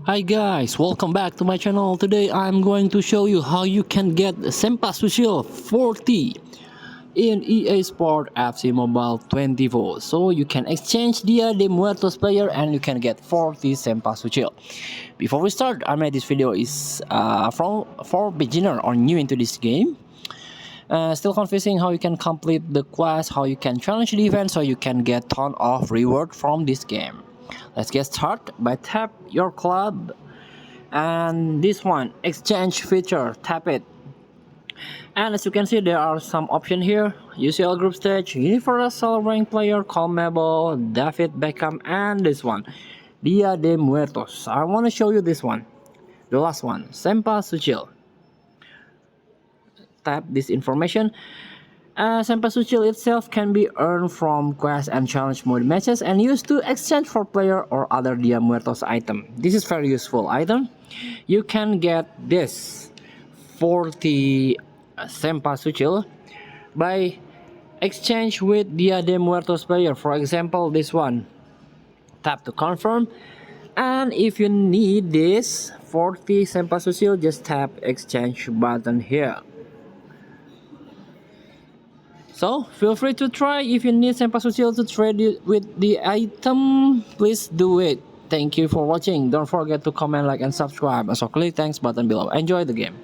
Hi guys, welcome back to my channel. Today I'm going to show you how you can get Cempasuchil 40 in EA Sport FC Mobile 24. So you can exchange the Muertos player and you can get 40 Cempasuchil. Before we start, I made this video is for beginner or new into this game. Still confusing how you can complete the quest, how you can challenge the event, so you can get ton of reward from this game. Let's get started by tap your club and this one exchange feature, tap it, and as you can see there are some options here: UCL group stage, universal rank player, Colmebol, David Beckham, and this one Dia de Muertos. I want to show you this one, the last one, Cempasuchil. Tap this information. Cempasuchil itself can be earned from quest and challenge mode matches and used to exchange for player or other Dia Muertos item. This is very useful item. You can get this 40 Cempasuchil by exchange with Dia de Muertos player. For example, this one. Tap to confirm. And if you need this 40 Cempasuchil, just tap exchange button here. So feel free to try. If you need Cempasuchil to trade it with the item, please do it. Thank you for watching. Don't forget to comment, like, and subscribe. Also click thanks button below. Enjoy the game.